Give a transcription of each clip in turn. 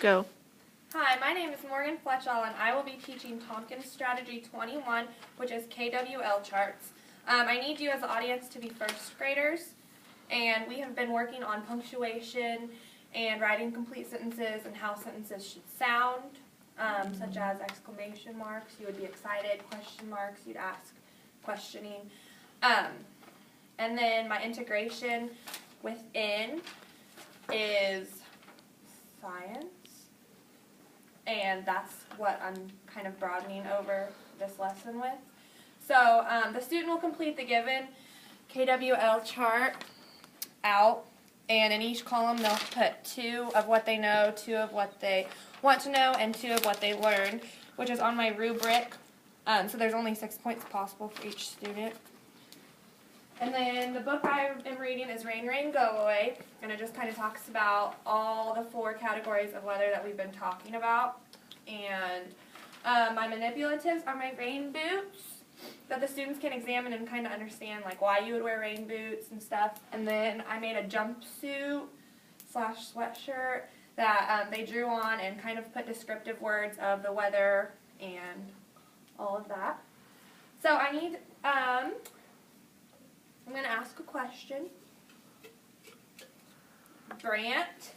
Go. Hi, my name is Morgan Fletchall, and I will be teaching Tompkins Strategy 21, which is KWL charts. I need you as the audience to be first graders, and we have been working on punctuation and writing complete sentences and how sentences should sound, such as exclamation marks. You would be excited, question marks, you'd ask questioning. And then my integration within is science. And that's what I'm kind of broadening over this lesson with. So the student will complete the given KWL chart out, and in each column they'll put 2 of what they know, 2 of what they want to know, and 2 of what they learned, which is on my rubric. So there's only 6 points possible for each student. And then the book I am reading is Rain, Rain, Go Away, and it just kind of talks about all the 4 categories of weather that we've been talking about. And my manipulatives are my rain boots that the students can examine and kind of understand like why you would wear rain boots and stuff. And then I made a jumpsuit / sweatshirt that they drew on and kind of put descriptive words of the weather and all of that. So I need I'm going to ask a question. Brant,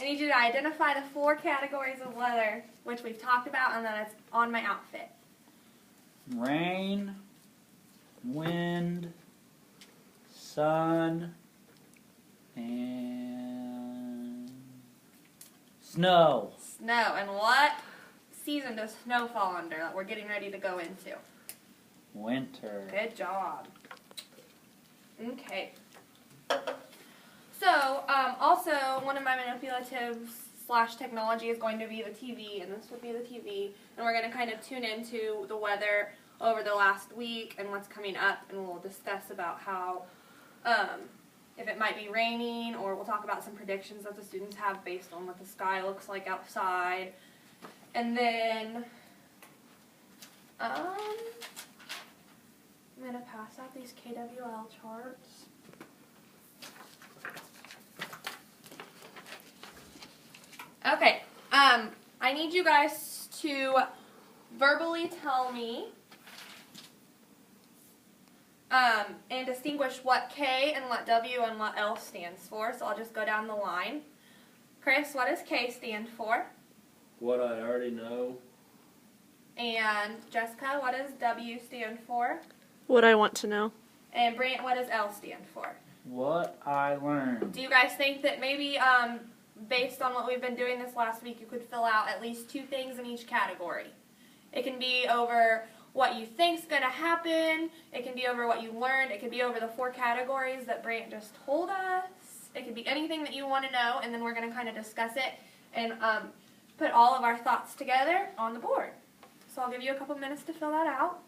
I need you to identify the 4 categories of weather, which we've talked about, and then it's on my outfit. Rain, wind, sun, and snow. Snow. And what season does snow fall under that we're getting ready to go into? Winter. Good job. Okay. So, also, one of my manipulatives / technology is going to be the TV, and this would be the TV. And we're going to kind of tune into the weather over the last week and what's coming up, and we'll discuss about how, if it might be raining, or we'll talk about some predictions that the students have based on what the sky looks like outside. And then, I'm going to pass out these KWL charts. Okay, I need you guys to verbally tell me and distinguish what K and what W and what L stands for. So I'll just go down the line. Chris, what does K stand for? What I already know. And Jessica, what does W stand for? What I want to know. And Brant, what does L stand for? What I learned. Do you guys think that maybe based on what we've been doing this last week, you could fill out at least 2 things in each category? It can be over what you think's going to happen. It can be over what you learned. It could be over the 4 categories that Brant just told us. It could be anything that you want to know, and then we're going to kind of discuss it and put all of our thoughts together on the board. So I'll give you a couple minutes to fill that out.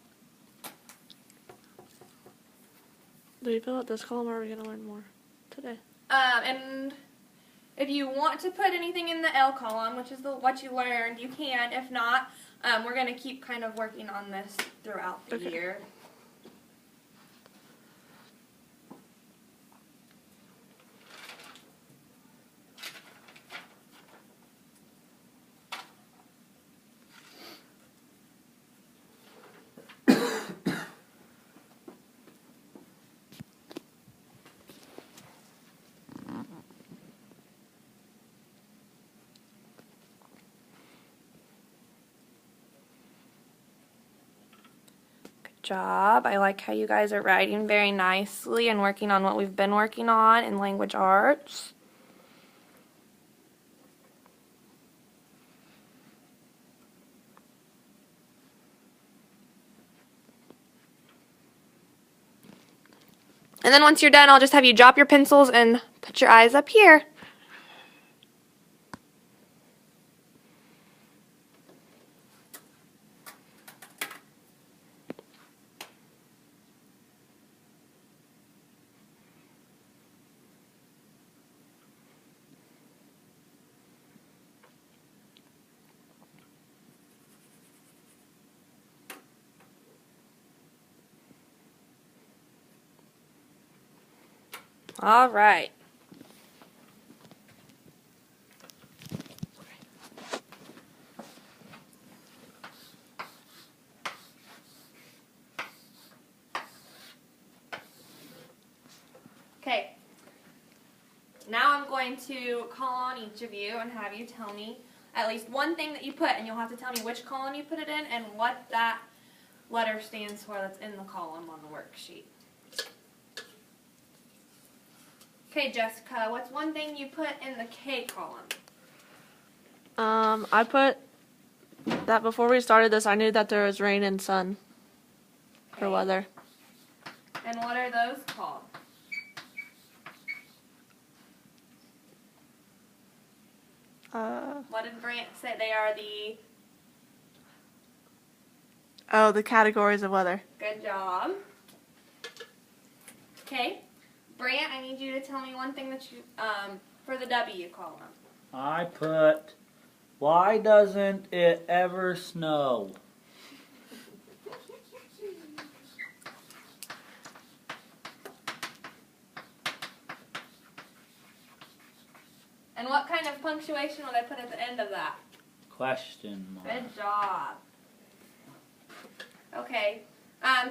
Do we fill out this column, or are we going to learn more today? And if you want to put anything in the L column, which is what you learned, you can. If not, we're going to keep kind of working on this throughout the year. Job. I like how you guys are writing very nicely and working on what we've been working on in language arts. And then once you're done, I'll just have you drop your pencils and put your eyes up here. All right. going to call on each of you and have you tell me at least one thing that you put, and you'll have to tell me which column you put it in and what that letter stands for that's in the column on the worksheet. Okay, Jessica, what's one thing you put in the K column? I put that before we started this, I knew that there was rain and sun for Okay. weather. And what are those called? What did Brant say? They are the... Oh, the categories of weather. Good job. Okay. Brant, I need you to tell me one thing that you, for the W column. I put, why doesn't it ever snow? And what kind of punctuation would I put at the end of that? Question mark. Good job. Okay.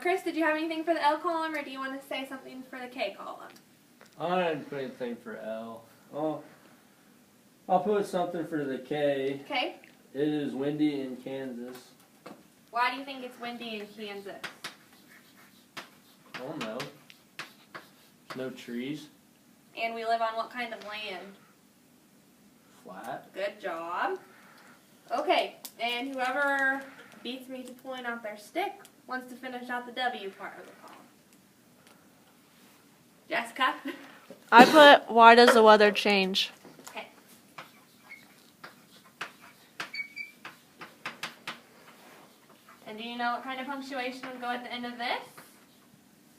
Chris, did you have anything for the L column, or do you want to say something for the K column? I didn't put anything for L. Oh, I'll put something for the K. Okay. It is windy in Kansas. Why do you think it's windy in Kansas? I don't know. No trees. And we live on what kind of land? Flat. Good job. Okay, and whoever beats me to pulling out their stick wants to finish out the W part of the column. Jessica? I put, why does the weather change? Okay. And do you know what kind of punctuation would go at the end of this?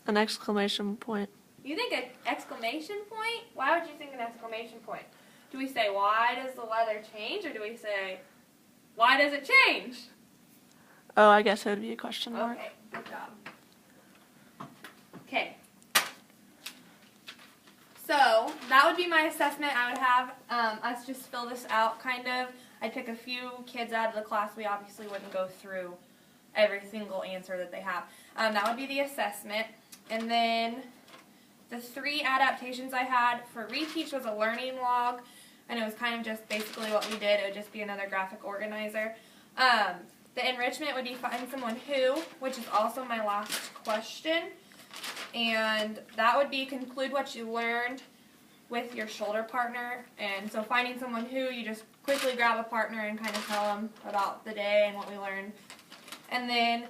An exclamation point. You think an exclamation point? Why would you think an exclamation point? Do we say, why does the weather change? Or do we say, why does it change? Oh, I guess it would be a question mark. Okay, good job. Okay. So, that would be my assessment. I would have us just fill this out, kind of. I'd pick a few kids out of the class. We obviously wouldn't go through every single answer that they have. That would be the assessment. And then the 3 adaptations I had for reteach was a learning log, and it was kind of just basically what we did. It would just be another graphic organizer. The enrichment would be find someone who, which is also my last question. And that would be conclude what you learned with your shoulder partner. And so finding someone who, you just quickly grab a partner and kind of tell them about the day and what we learned. And then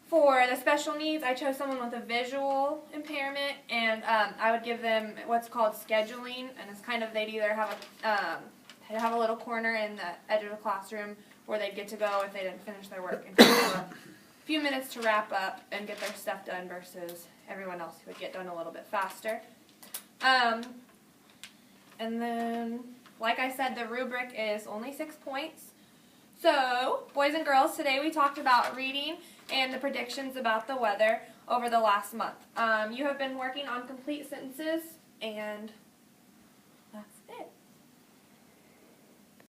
for the special needs, I chose someone with a visual impairment, and I would give them what's called scheduling, and it's kind of they'd either have a little corner in the edge of the classroom where they'd get to go if they didn't finish their work, and have a few minutes to wrap up and get their stuff done versus everyone else who would get done a little bit faster. And then, like I said, the rubric is only 6 points. So, boys and girls, today we talked about reading and the predictions about the weather over the last month. You have been working on complete sentences, and